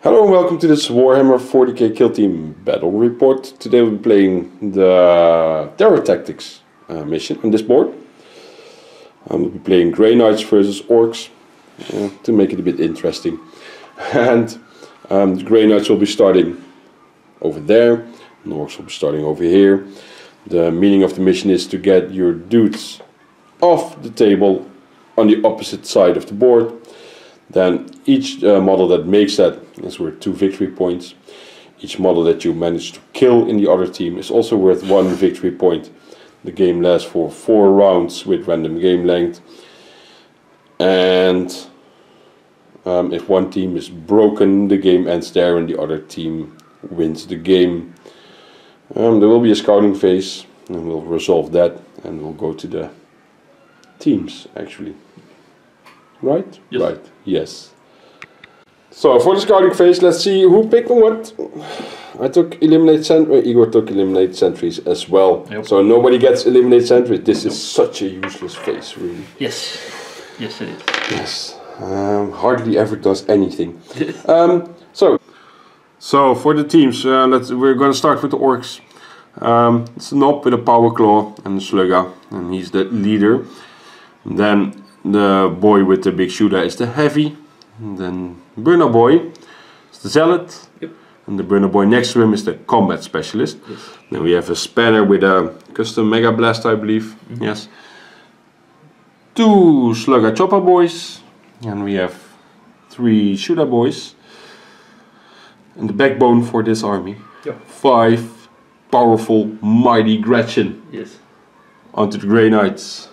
Hello and welcome to this Warhammer 40k Killteam battle report. Today we'll be playing the Terror Tactics mission on this board. We'll be playing Grey Knights versus Orks to make it a bit interesting. And the Grey Knights will be starting over there, and the Orks will be starting over here. The meaning of the mission is to get your dudes off the table on the opposite side of the board. Then each model that makes that is worth 2 victory points. Each model that you manage to kill in the other team is also worth 1 victory point. The game lasts for 4 rounds with random game length. And if one team is broken, the game ends there and the other team wins the game. There will be a scouting phase and we'll resolve that and we'll go to the teams actually. Right? Yes. Right, yes. So for the scouting phase, let's see who picked what. I took Eliminate Sentry, Igor took Eliminate Sentries as well. Yep. So nobody gets Eliminate Sentries. This is such a useless phase, really. Yes, yes it is. Yes, hardly ever does anything. So for the teams, we're going to start with the Orks. It's a Knob with a Power Claw and a Slugger, and he's the leader. And then the boy with the big shooter is the Heavy. And then Burner Boy is the Zealot. Yep. And the Burner Boy next to him is the Combat Specialist. Yes. Then we have a Spanner with a custom Mega Blast, I believe. Mm-hmm. Yes. 2 Slugger Chopper Boys. And we have 3 Shooter Boys. And the backbone for this army. Yep. 5 powerful, mighty Gretchen. Yes. Onto the Grey Knights.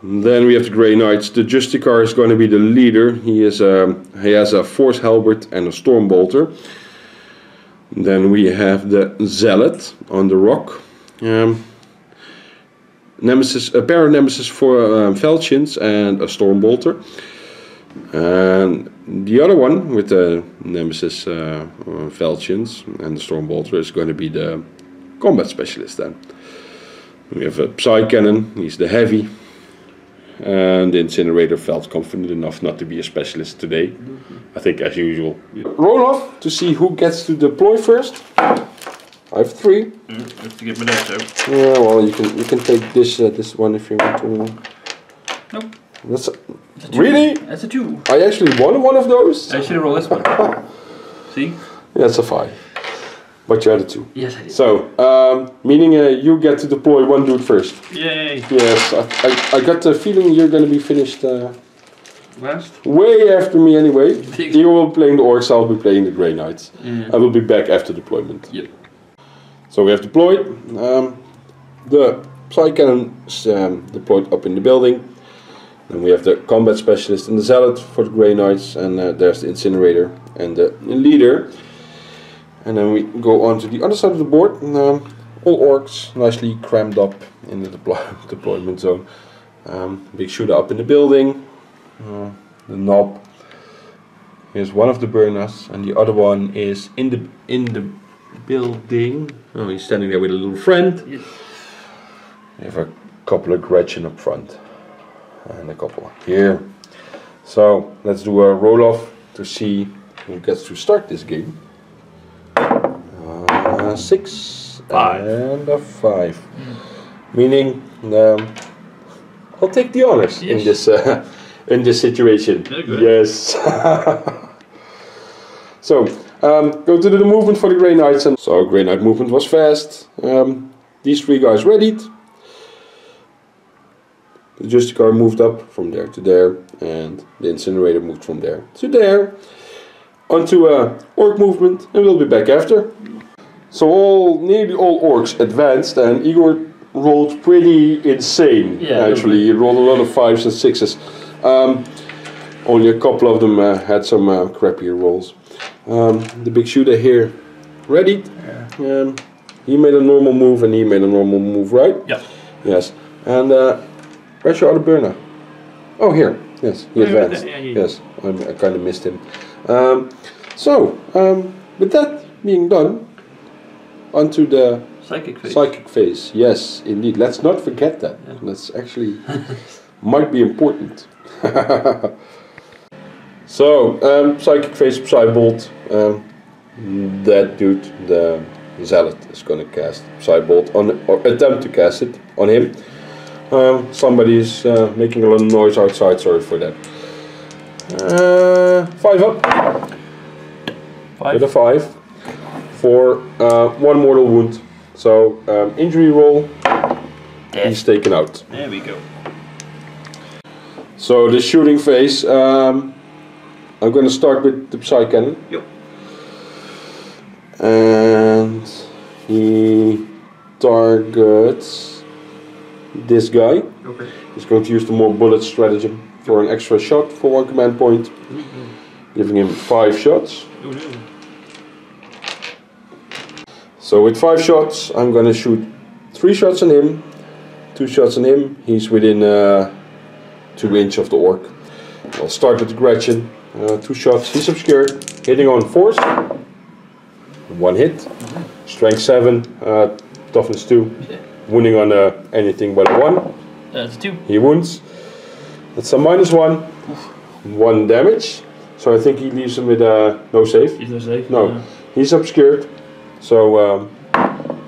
And then we have the Grey Knights. The Justicar is going to be the leader. He has a Force Halberd and a Storm Bolter. And then we have the Zealot on the rock. Nemesis, a pair of Nemesis for Falchions and a Storm Bolter. And the other one with the Nemesis Falchions and the Storm Bolter is going to be the Combat Specialist then. We have a Psy Cannon. He's the Heavy. And the Incinerator felt confident enough not to be a specialist today. I think as usual. Roll off to see who gets to deploy first. I have 3. I have to get my dice out. Yeah, well you can take this one if you want to. Nope. That's really? That's a 2. I actually won one of those. I should roll this one. See? That's a 5. But you had a 2. Yes, I did. So, meaning you get to deploy one dude first. Yay! Yes, I got the feeling you're going to be finished last? Way after me anyway. You will be playing the Orks, I'll be playing the Grey Knights. Yeah. I will be back after deployment. Yep. So we have deployed. The Psy Cannon is deployed up in the building. Then we have the Combat Specialist and the Zealot for the Grey Knights. And there's the Incinerator and the leader. And then we go on to the other side of the board. And, all Orks nicely crammed up in the deployment zone. Big shooter up in the building. The Knob. Here's one of the burners, and the other one is in the building. Oh, he's standing there with a little friend. Yes. We have a couple of Gretchen up front, and a couple here. So let's do a roll off to see who gets to start this game. 6 5 and a 5, meaning I'll take the honors. Yes. in this situation. Yes. So go to the movement for the Grey Knights, and so Grey Knight movement was fast. These 3 guys readied. The Justicar moved up from there to there, and the Incinerator moved from there to there. Onto Ork movement, and we'll be back after. So nearly all Orks advanced, and Igor rolled pretty insane. Yeah, actually, he rolled a lot of 5s and 6s. Only a couple of them had some crappier rolls. The big shooter here, ready. Yeah. He made a normal move, and he made a normal move, right? Yeah. Yes. And where's your other burner? Oh, here. Yes, he advanced. Yes, I kind of missed him. With that being done, onto the psychic phase. Yes, indeed. Let's not forget that. Yeah. That's actually might be important. So, Psychic Phase, Psybolt. That dude, the Zealot, is going to cast Psybolt on, or attempt to cast it on him. Somebody's making a lot of noise outside, sorry for that. 5 up. 5. With a 5. For 1 mortal wound. So, injury roll. Death. He's taken out. There we go. So, the shooting phase. I'm going to start with the Psy Cannon. Yep. And he targets this guy. Okay. He's going to use the more bullet stratagem for an extra shot for 1 command point, giving him 5 shots. Oh, no. So with 5 shots, I'm going to shoot 3 shots on him, 2 shots on him. He's within 2 inches of the orc. I'll start with the Gretchen. 2 shots. He's obscured, hitting on force. 1 hit. Strength 7, toughness 2. Yeah. Wounding on anything but a 1. That's 2. He wounds. That's a -1. 1 damage. So I think he leaves him with no save. He's no safe. No, he's obscured. So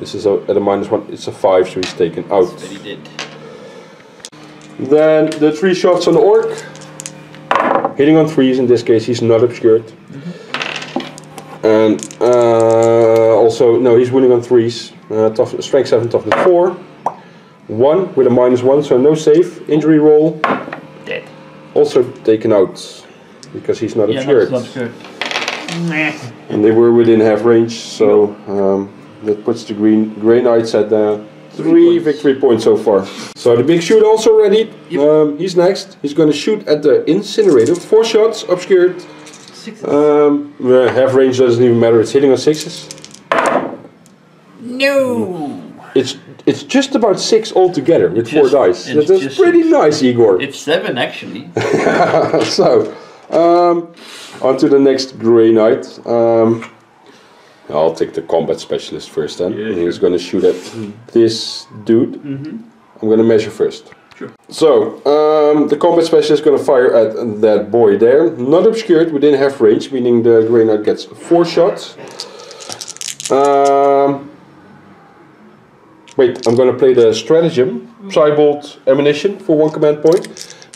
this is at a -1. It's a 5, so he's taken out. But he did. Then the 3 shots on the orc. Hitting on 3s. In this case, he's not obscured. And also, no, he's wounding on 3s. Strength 7, toughness 4. 1 with a -1, so no save. Injury roll. Dead. Also taken out because he's not obscured. Not obscured. Nah. And they were within half range, so that puts the Grey Knights at 3 victory points so far. So the big shoot also ready. Yep. He's next. He's going to shoot at the incinerator. 4 shots, obscured. 6. Half range doesn't even matter. It's hitting on 6s. No. It's just about 6 altogether with 4 dice. It's That's just pretty 6. nice, Igor. It's 7 actually. So, on to the next Grey Knight. I'll take the combat specialist first then. Yeah, He's going to shoot at this dude. I'm going to measure first. Sure. So, the combat specialist is going to fire at that boy there. Not obscured, within half range, meaning the Grey Knight gets 4 shots. Wait, I'm going to play the stratagem, Psybolt ammunition for 1 command point,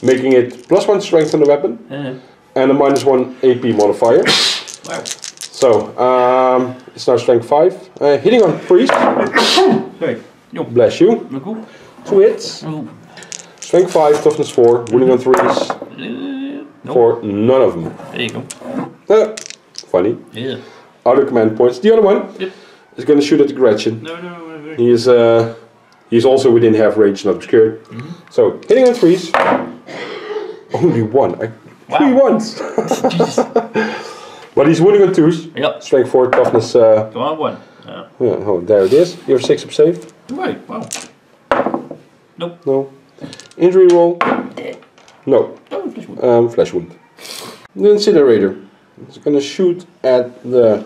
making it +1 strength on the weapon and a -1 AP modifier. Wow. So, it's now strength 5. Hitting on priest. Sorry. No. Bless you. No cool. 2 hits. Oh. Strength 5, toughness 4, wounding on 3s. No. For none of them. There you go. Funny. Yeah. Other command points. The other one Yep. is going to shoot at the Gretchen. No. He's also within half range, not obscured. So, hitting on 3s. Only 1. 3 ones. But he's wounding on 2s. Yep. Strength 4, toughness. Go on 1. Yeah, oh, there it is. You have 6 up saved. Right. Wow. Nope. No. Injury roll. Dead. No. Oh, flesh wound. Flesh wound. The incinerator. It's going to shoot at the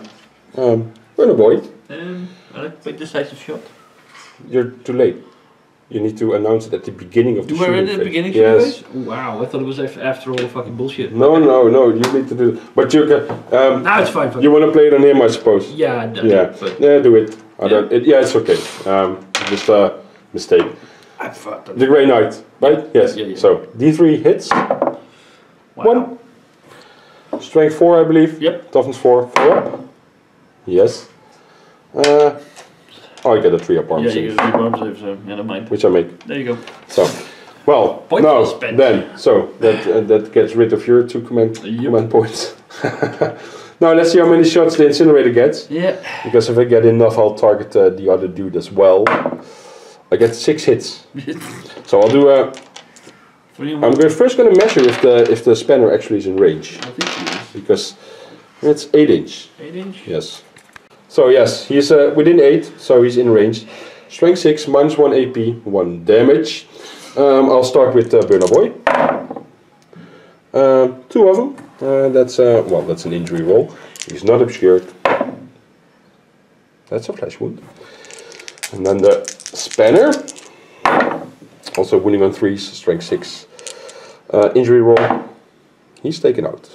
runner boy. I like the decisive shot. You're too late. You need to announce it at the beginning of the Do I shooting read it at the phase. beginning? Yes. Wow, I thought it was after all the fucking bullshit. No, you need to do it. But you can. Nah, it's fine. You want to play it on him, I suppose. Yeah, I don't. Yeah. But Yeah, do it. I don't. It's okay. Just a mistake. I thought that. The Grey Knight, right? Yes. Yeah. So D3 hits. Wow. 1. Strength 4, I believe. Yep. Toughness 4. 4 up. Yes. I get a 3 up arm Yeah, save, you get a 3 arm save, so never mind. which I make. There you go. So, well, Point now well spent. then, so that gets rid of your 2 command points. Now let's see how many shots the incinerator gets. Yeah. Because if I get enough, I'll target the other dude as well. I get 6 hits. So I'll do a. First going to measure if the spanner actually is in range, I think he is. because it's 8 inch. 8 inch? Yes. So yes, he's within 8, so he's in range. Strength 6, -1 AP, 1 damage. I'll start with Burner Boy. 2 of them. That's an injury roll. He's not obscured. That's a flesh wound. And then the Spanner. Also wounding on 3s, strength 6. Injury roll. He's taken out.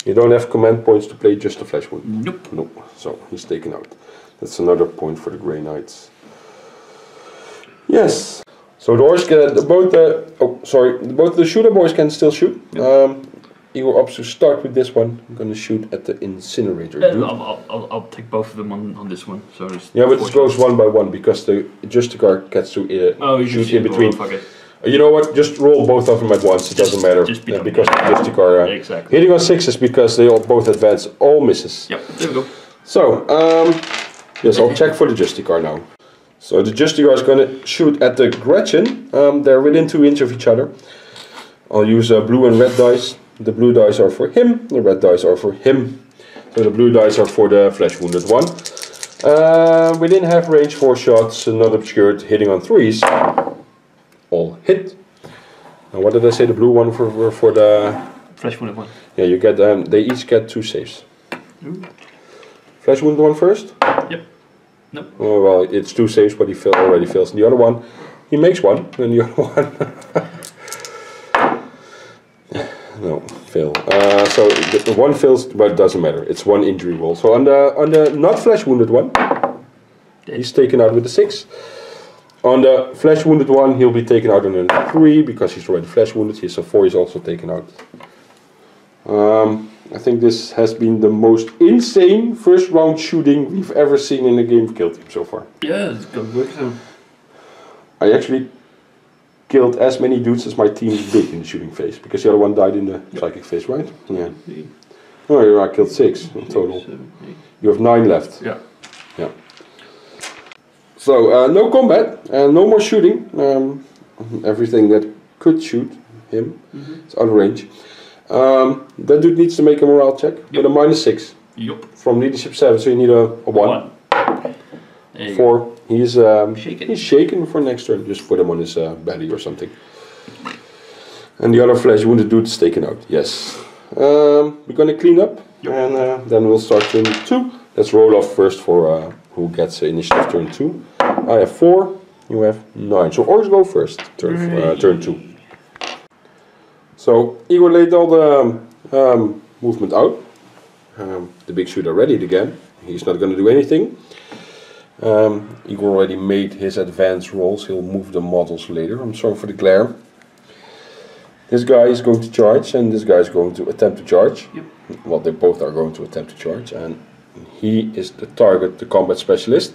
You don't have command points to play just a flesh wound. Nope. Nope. So he's taken out. That's another point for the Grey Knights. Yes. So the Orks get both the shooter boys can still shoot. Yep. Igor opts to start with this one. I'm gonna shoot at the incinerator. I'll take both of them on this one. So yeah, but it goes one by one because the Justicar gets to shoot in between. You know what? Just roll both of them at once. It doesn't matter because the Justicar exactly. hitting on 6s because they all both advance. All misses. Yep. There we go. So yes, I'll check for the Justicar now. So the Justicar is going to shoot at the Gretchen. They're within 2 inches of each other. I'll use blue and red dice. The blue dice are for him, the red dice are for him. So the blue dice are for the flesh wounded one. Within half range, 4 shots, not obscured, hitting on 3s. All hit. And what did I say? The blue one for the flesh wounded one. Yeah, you get they each get 2 saves. Ooh. Flesh wounded one first. Yep. Nope. Oh well, it's 2 saves, but he already fails. And the other one, he makes 1, and the other one. No, fail. So the one fails, but it doesn't matter. It's 1 injury roll. So on the not flesh wounded one, he's taken out with a 6. On the flesh wounded one, he'll be taken out on a 3 because he's already flesh wounded. So 4 is also taken out. I think this has been the most insane first round shooting we've ever seen in a game of Killteam so far. Yeah, it's good work though. I actually killed as many dudes as my team did in the shooting phase, because the other one died in the psychic phase, right? Yeah. Oh, I killed 6 in total. You have 9 left. Yeah. Yeah. So no combat and no more shooting. Everything that could shoot him is out of range. That dude needs to make a morale check with a -6. Yup. From leadership 7, so you need a 1. 4. He's shaken for next turn. Just put him on his belly or something. And the other flesh wounded dude is taken out. Yes. We're gonna clean up, and then we'll start turn 2. Let's roll off first for who gets initiative turn 2. I have 4. You have 9. So Orks go first. Turn 2. So Igor laid all the movement out. The big shooter readied again. He's not going to do anything. Igor already made his advance rolls. He'll move the models later. I'm sorry for the glare. This guy is going to charge, and this guy is going to attempt to charge. Yep. Well, they both are going to attempt to charge, and he is the target, the combat specialist.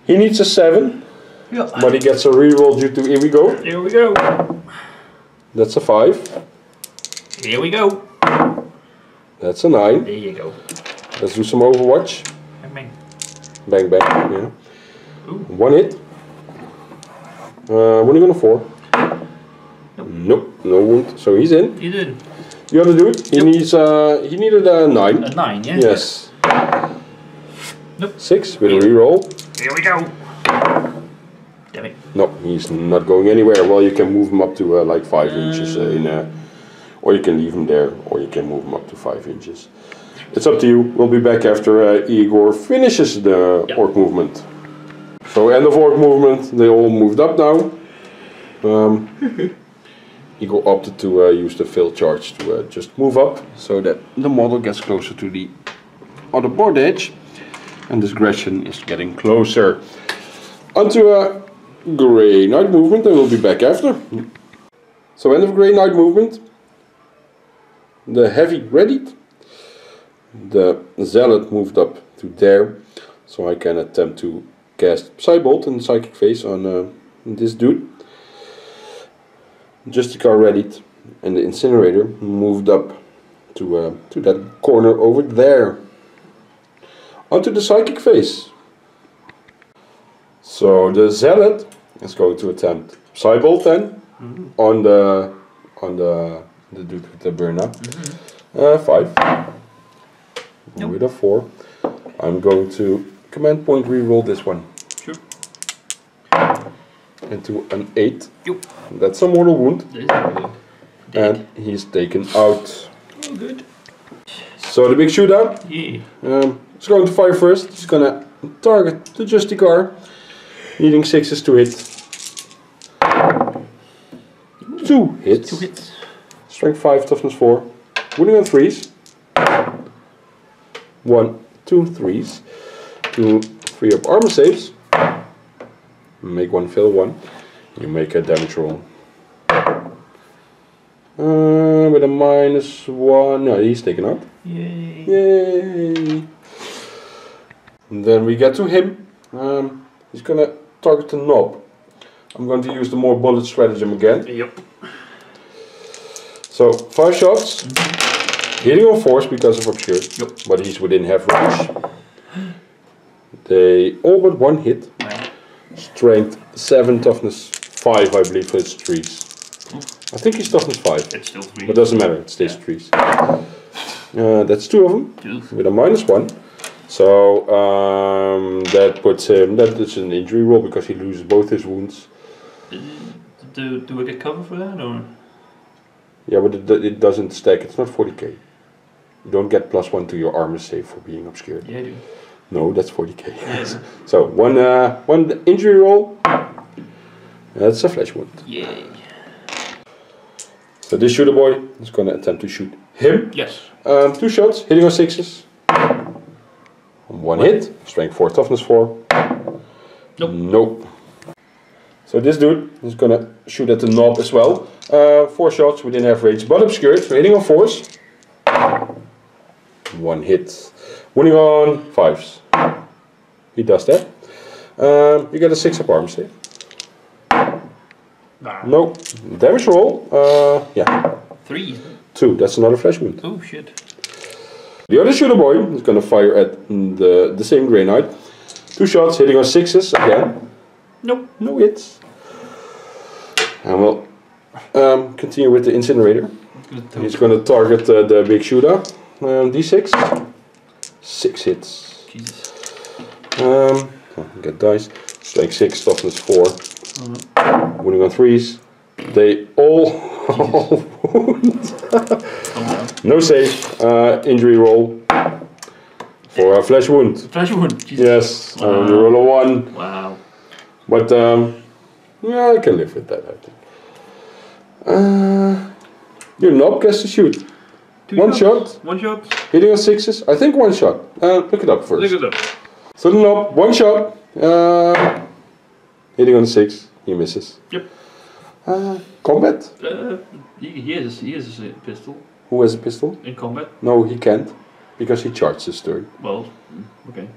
He needs a 7, but he gets a reroll due to here we go. Here we go. That's a 5. Here we go. That's a 9. There you go. Let's do some Overwatch. Bang. Bang bang. Yeah. Ooh. 1 hit. Wounding on a 4. Nope, no wound. So he's in. He's in. The other dude, he needed a 9. A 9, yeah. Yes. Nope. 6 with a reroll. Here we go. Damn it. No, he's not going anywhere. Well, you can move him up to like 5 inches or you can leave him there, or you can move him up to 5 inches. It's up to you. We'll be back after Igor finishes the orc movement. So end of orc movement. They all moved up now. Igor opted to use the fail charge to just move up, so that the model gets closer to the other board edge, and this Gretchen is getting closer. Onto a Grey Knight movement, and we'll be back after. So end of Grey Knight movement. The heavy readied. The zealot moved up to there, so I can attempt to cast Psybolt and Psychic Phase on this dude. Justicar readied, and the incinerator moved up to that corner over there. Onto the Psychic Phase. So the zealot is going to attempt Psybolt then on the dude with the burn up. 5. Nope. With a 4. I'm going to command point reroll this one. Sure. Into an 8. Yep. That's a mortal wound. And he's taken out. Oh, good. So the big shootout. Yeah. He's going to fire first. He's going to target the Justicar. Needing 6s to hit. 2 hits. 2 hits. Strength 5, toughness 4. Wounding on 3s. 1, 2 threes to free up armor saves. Make one fail 1. You make a damage roll. With a -1. No, he's taken out. Yay. Yay! And then we get to him. He's gonna target the knob. I'm going to use the more bullet stratagem again. Yep. So 5 shots, hitting on force because of obscured, Yep. but he's within half range. They all but one hit. Strength 7, toughness 5, I believe, for his trees. I think he's toughness 5. It's still 3. But it doesn't matter, it stays trees. That's 2 of them with a -1. So that puts him. That is an injury roll because he loses both his wounds. Do I get cover for that or? Yeah, but it doesn't stack. It's not 40k. You don't get +1 to your armor save for being obscured. Yeah, I do. No, that's 40k. Yeah. So one injury roll. That's a flesh wound. Yay. So this shooter boy is going to attempt to shoot him. Yes. 2 shots, hitting on 6s. 1 hit, strength 4, toughness 4. Nope. Nope. So this dude is going to shoot at the knob as well. 4 shots within half range, but obscured, so hitting on 4s. 1 hit. Winning on 5s. He does that. You get a 6 up armor save. Nope. Damage roll. Yeah. 3. 2. That's another flesh wound. Oh shit. The other shooter boy is going to fire at the same Grey Knight. 2 shots, hitting on 6s again. Nope. No hits. And we'll continue with the incinerator. He's going to target the big shooter. D6. 6 hits. Jesus. Get dice. Strength 6, toughness 4. Winning on 3s. They all wound. No save. Injury roll. For a flesh wound. Flesh wound. Jesus. Yes. Wow. You roll a 1. Wow. But yeah, I can live with that, I think. Your knob gets to shoot. 2 1 shots. shot. 1 shot. Hitting on 6s. I think 1 shot. Look it up first. Look it up. So the knob, 1 shot. Hitting on 6. He misses. Yep. Combat. He has a pistol Who has a pistol? in combat. No, he can't. Because he charged his turn. Well, okay.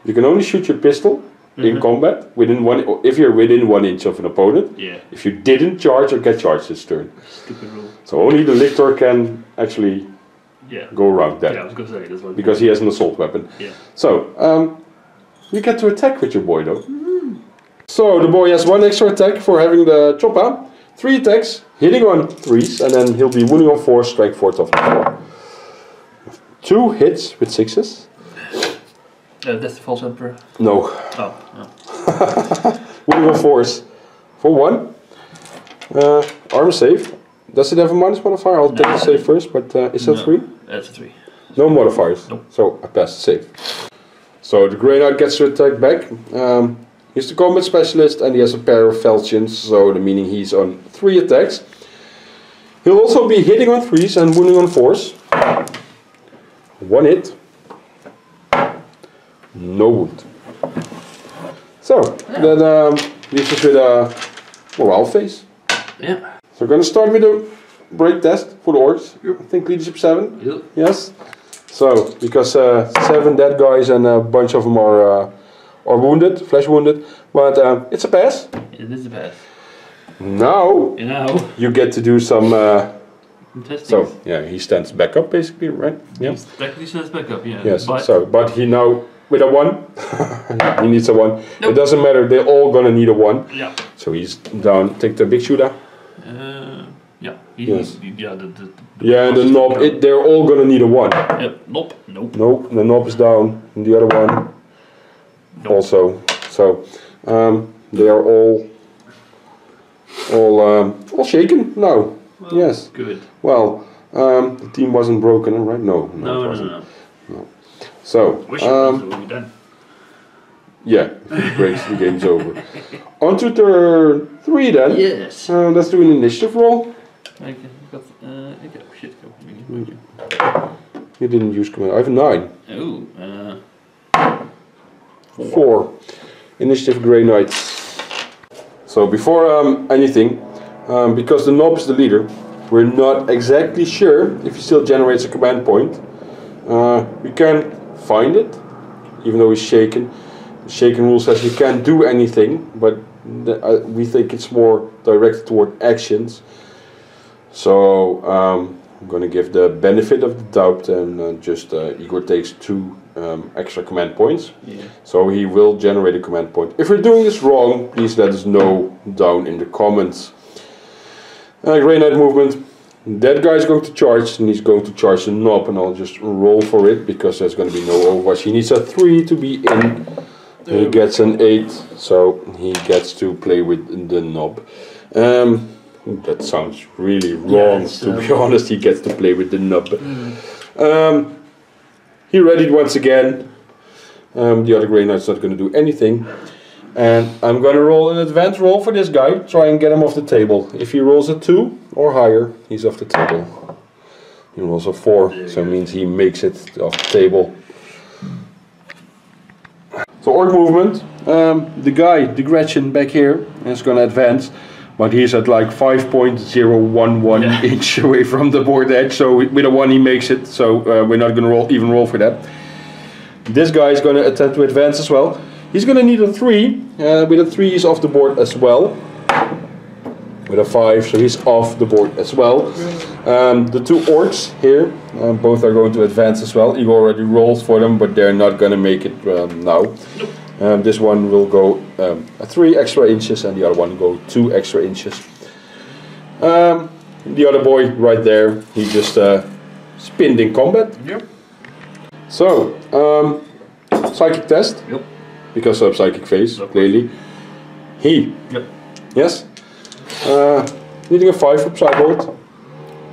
You can only shoot your pistol in combat within if you're within 1 inch of an opponent. Yeah. If you didn't charge or get charged this turn. Stupid rule. So only the lictor can actually go around that. Yeah, I was gonna say that's what. Because he has an assault weapon. Yeah. So you get to attack with your boy though. So the boy has 1 extra attack for having the chopper. 3 attacks, hitting on 3s, and then he'll be wounding on 4, strength 4, toughness 4. 2 hits with 6s. That's the false emperor. No. Oh. Wounding on 4s. For 1. Armor save. Does it have a minus modifier? I'll take the save first, but is that 3? That's a 3. No modifiers. Nope. So I pass the save. So the Grey Knight gets to attack back. He's the combat specialist and he has a pair of falchions, so the meaning he's on 3 attacks. He'll also be hitting on 3s and wounding on 4s. 1 hit. No wound. So that leaves us with a morale phase. Yeah. So we're going to start with a break test for the Orks. Yep. I think leadership 7. Yep. Yes. So because 7 dead guys and a bunch of them are wounded, flesh wounded, but it's a pass. It is a pass. Now you get to do some. So yeah, he stands back up basically, right? Yeah. He technically stands back up, yeah. Yes. But But he now with a 1, he needs a 1. Nope. It doesn't matter. They're all gonna need a 1. Yeah. So he's down. Take the big shooter. Yeah. Yes. Yeah. The knob. They're all gonna need a 1. Yep. Nope. Nope. The knob is down. And the other one. Nope. Also. So they are all shaken now. Well, yes. Good. Well, the team wasn't broken, right? No. No. It wasn't. No. So Wish it was done. yeah, if he breaks, the game's over. On to turn 3 then. Yes. Let's do an initiative roll. Shit. You didn't use command. I have a 9. Oh, 4. Initiative Grey Knights. So before anything, because the knob is the leader, we're not exactly sure if he still generates a command point. We can find it, even though he's shaken. The shaken rule says you can't do anything, but we think it's more directed toward actions. So I'm going to give the benefit of the doubt and just Igor takes 2 extra command points. yeah. So he will generate a command point. If we're doing this wrong, please let us know down in the comments. Grey Knight movement. That guy's going to charge, and he's going to charge the knob, and I'll just roll for it because there's going to be no overwatch. He needs a 3 to be in. He gets an 8, so he gets to play with the knob. That sounds really wrong, to be honest. He gets to play with the knob. He readied once again. The other Grey Knight's not going to do anything. And I'm going to roll an advanced roll for this guy. Try and get him off the table. If he rolls a 2 or higher, he's off the table. He rolls a 4, so it means he makes it off the table. So Orc movement. The guy, the Gretchen back here, is going to advance. But he's at like 5.011 inch away from the board edge. So with a 1 he makes it. So we're not going to even roll for that. This guy is going to attempt to advance as well. He's going to need a 3. With a 3 he's off the board as well. With a 5, so he's off the board as well. The 2 orcs here, both are going to advance as well. Igor already rolled for them, but they're not going to make it now. This one will go 3 extra inches and the other one will go 2 extra inches. The other boy right there, he just spinned in combat. Yep. So, psychic test. Yep. Because of psychic phase, clearly. He. Yep. Yes. Needing a 5 for Psybolt.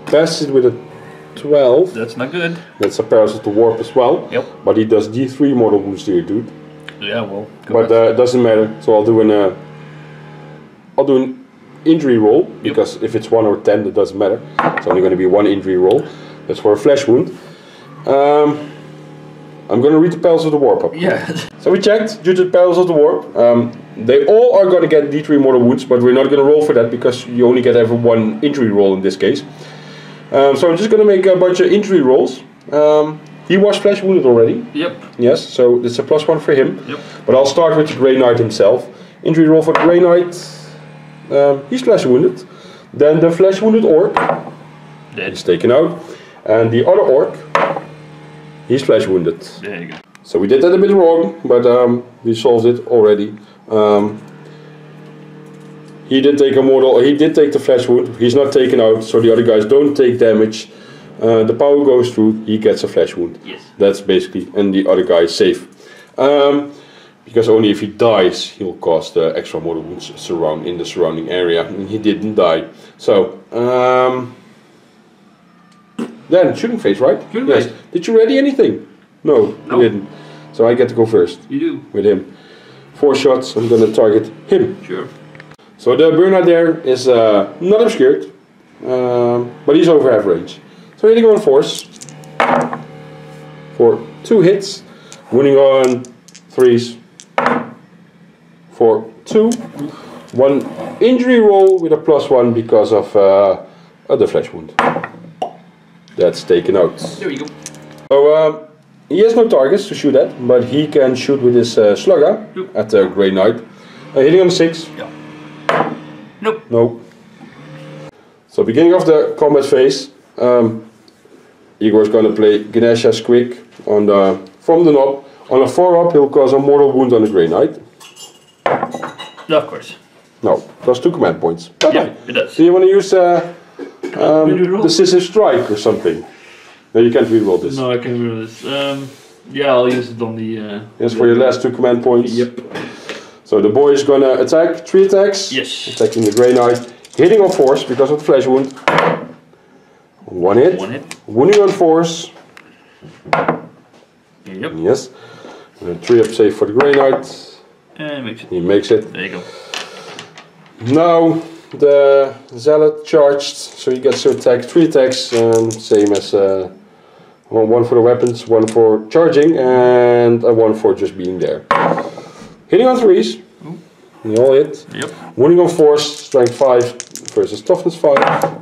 Passes it with a 12. That's not good. That's a parasite to warp as well. Yep. But he does D3 mortal wounds to you, dude. Yeah, well. But it doesn't matter. So I'll do an injury roll, because if it's 1 or 10, it doesn't matter. It's only going to be 1 injury roll. That's for a flesh wound. I'm going to read the Perils of the Warp up. Yeah. So we checked due to the Perils of the Warp. They all are going to get D3 mortal wounds, but we're not going to roll for that because you only get every 1 injury roll in this case. So I'm just going to make a bunch of injury rolls. He was flesh wounded already. Yep. Yes, so it's a +1 for him. Yep. But I'll start with the Grey Knight himself. Injury roll for the Grey Knight. He's flesh wounded. Then the flesh wounded orc. Dead. He's taken out. And the other orc. He's flesh wounded. There you go. So we did that a bit wrong, but we solved it already. He did take a mortal. He did take the flesh wound. He's not taken out, so the other guys don't take damage. The power goes through. He gets a flesh wound. Yes. That's basically, and the other guy is safe. Because only if he dies, he'll cause the extra mortal wounds in the surrounding area, and he didn't die. So then shooting phase, right? Shooting yes. phase. Did you ready anything? No, you didn't. So I get to go first. You do. With him. 4 shots. I'm gonna target him. Sure. So the burnout there is not obscured, but he's over half range. So hitting on force for 2 hits, wounding on 3s for 2. 1 injury roll with a +1 because of other flesh wound. That's taken out. There you go. So he has no targets to shoot at, but he can shoot with his slugger at the Grey Knight. Hitting on 6. Yeah. Nope. Nope. So beginning of the combat phase, Igor's going to play Ganesha's Quick on from the knob. On a 4-up, he'll cause a mortal wound on the Grey Knight. Of course. No, costs 2 command points. Bye-bye. Yeah, it does. Do you want to use Decisive Strike or something? No, you can't reroll this. No, I can't remember this. Yeah, I'll use it on the... Yes, for your last 2 command points. Yep. So the boy is going to attack, 3 attacks. Yes. Attacking the Grey Knight. Hitting on force because of the flesh wound. 1 hit. 1 hit. Wounding on force. Yep. Yes. 3-up save for the Grey Knight. And makes it. He makes it. There you go. Now the Zealot charged, so he gets to attack 3 attacks, same as One for the weapons, one for charging, and one for just being there. Hitting on 3s. They all hit. Yep. Wounding on 4s, strength 5 versus toughness 5.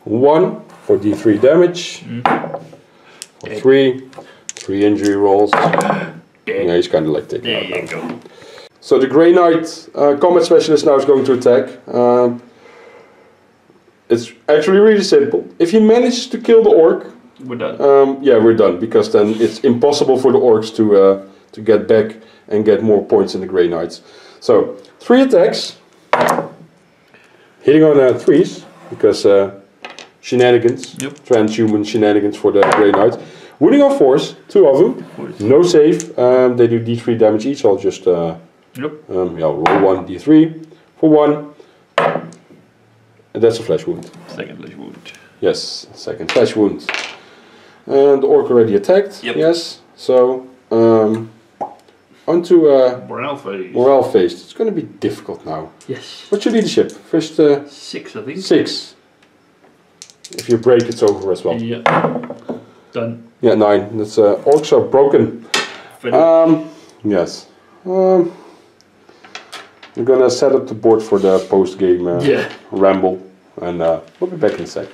1 for D3 damage. For 3 injury rolls. Yeah, he's kind of like taking out. There you go. So the Grey Knight combat specialist now is going to attack. It's actually really simple. If he manages to kill the orc, we're done. yeah, we're done, because then it's impossible for the orcs to get back and get more points in the Grey Knights. So 3 attacks, hitting on 3s, because shenanigans, transhuman shenanigans for the Grey Knights. Wounding on 4s, 2 of them, no save. They do D3 damage each. I'll just roll 1 D3 for 1, and that's a flesh wound. Second flesh wound. Yes, second flesh wound. And the orc already attacked. Yep. Yes. So onto morale phase. Morale phase. It's going to be difficult now. Yes. What's your leadership? First 6, I think. 6. If you break, it's over as well. Yeah. Done. Yeah, 9. That's orcs are broken. Yes. We're gonna set up the board for the post-game ramble, and we'll be back in a sec.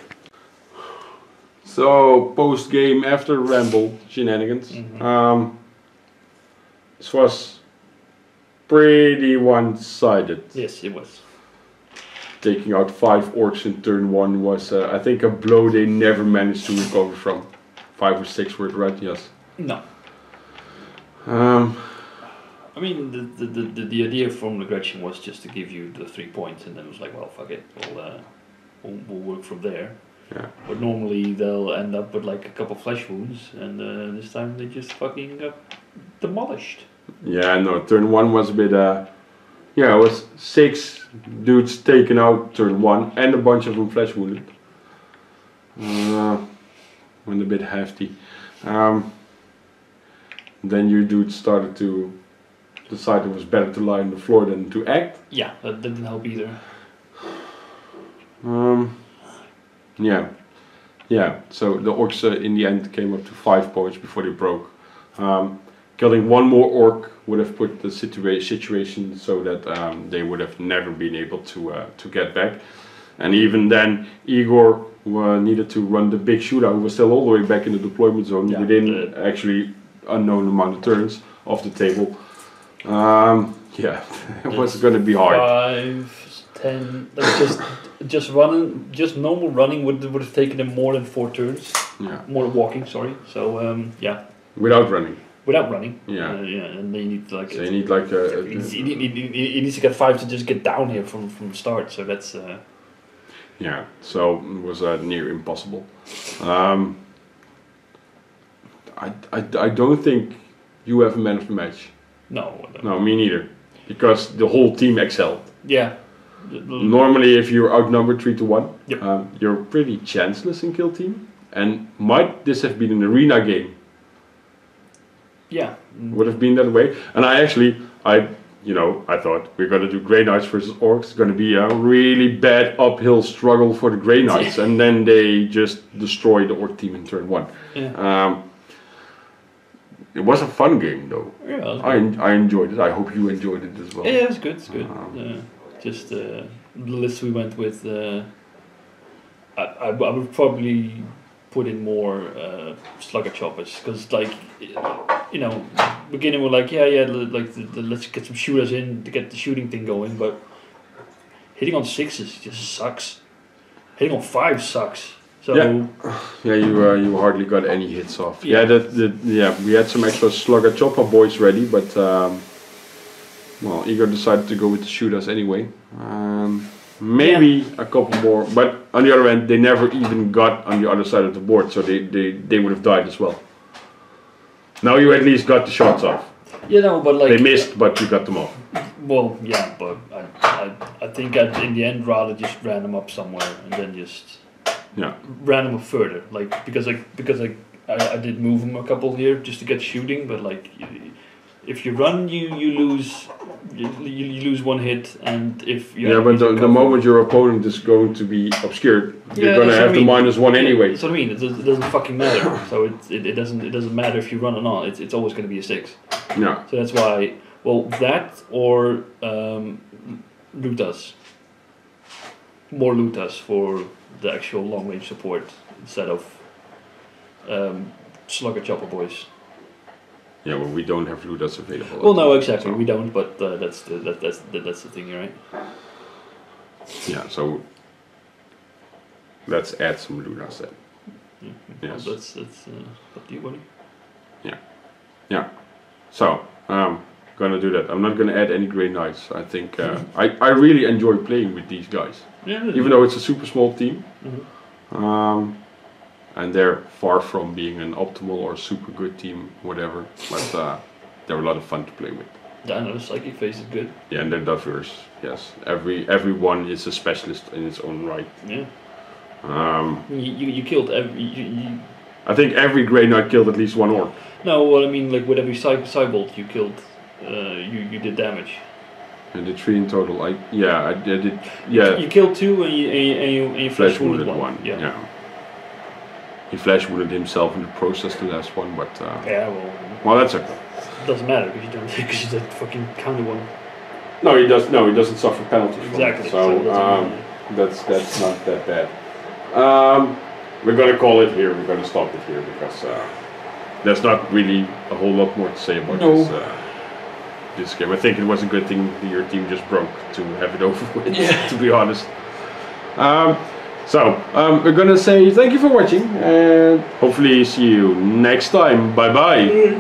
So post-game after ramble shenanigans, this was pretty one-sided. Yes, it was. Taking out 5 orcs in turn 1 was, I think, a blow they never managed to recover from. 5 or 6 were it right? Yes. No. I mean, the idea from the Gretchen was just to give you the 3 points, and then it was like, well, fuck it, we'll work from there. Yeah. But normally they'll end up with like a couple flesh wounds, and this time they just fucking got demolished. Yeah, no, turn 1 was a bit, yeah, it was 6 dudes taken out turn 1, and a bunch of them flesh wounded. Went a bit hefty. Then your dude started to decide it was better to lie on the floor than to act. Yeah, that didn't help either. Yeah. So the orcs in the end came up to 5 points before they broke. Killing one more orc would have put the situation so that they would have never been able to get back. And even then, Igor needed to run the big shootout. He was still all the way back in the deployment zone within actually unknown amount of turns off the table. Yeah, it was going to be hard. 5, 10. Like just running, just normal running would have taken him more than 4 turns. Yeah. More than walking, sorry. So yeah. Without running. Without running. Yeah. And they need like. So you need like he needs to get 5 to just get down here from the start. So that's. Yeah. So it was near impossible. I don't think you have a man of the match. No. No, me neither. Because the whole team excelled. Yeah. Normally, if you're outnumbered 3-1, yep. You're pretty chanceless in Killteam. And might this have been an arena game? Yeah. Would have been that way. And I thought we're going to do Grey Knights versus Orcs. It's going to be a really bad uphill struggle for the Grey Knights. And then they just destroy the Orc team in turn 1. Yeah. It was a fun game though. Yeah, I enjoyed it. I hope you enjoyed it as well. Yeah, it was good. It's good. Just the list we went with. I would probably put in more slugger choppers, because like beginning we're like let's get some shooters in to get the shooting thing going, but hitting on 6s just sucks. Hitting on 5 sucks. So you hardly got any hits off. Yeah, we had some extra slugger chopper boys ready, but well, Igor decided to go with the shooters anyway. Maybe a couple more, but on the other end, they never even got on the other side of the board, so they would have died as well. Now you at least got the shots off. Yeah, no, but like they missed, but you got them off. Well, yeah, but I think I'd in the end rather just ran them up somewhere and then just. Yeah. Ran them up further, like because I did move them a couple here just to get shooting, but like if you run, you lose. You lose one hit, and if you yeah, but the moment your opponent is going to be obscured, you're going to have the -1 anyway. That's what I mean. It doesn't fucking matter. So it doesn't matter if you run or not. It's always going to be a 6. Yeah. So that's why. Well, that or Lutas. More Lutas for the actual long range support instead of Slugger Chopper Boys. Yeah, well, we don't have Ludas available. Well, no, exactly, we don't. But that's the thing, right? Yeah, so let's add some Ludas then. Mm-hmm. Yes. Well, that's up to you, buddy. Yeah. So gonna do that. I'm not gonna add any Grey Knights. I think I really enjoy playing with these guys. Yeah. Even though it's a super small team. Mm-hmm. And they're far from being an optimal or super good team, whatever. But they're a lot of fun to play with. Yeah, no, the Psychic Phase is good. Yeah, and they're diverse. Yes, everyone is a specialist in its own right. Yeah. You killed every. I think every Grey Knight killed at least 1 Orc. No, well, I mean, like with every Cybolt you killed, you did damage. I did 3 in total. I did. Yeah. You killed 2 and you flesh wounded 1. Yeah. He flash wounded himself in the process, the last one, but yeah, well, that's okay. It doesn't matter because you did fucking counter 1. No, he does. No, he doesn't suffer penalties. Exactly. So that's not that bad. We're gonna call it here. We're gonna stop it here because there's not really a whole lot more to say about this game. I think it was a good thing that your team just broke to have it over with. Yeah. To be honest. So, we're gonna say thank you for watching and hopefully see you next time. Bye bye.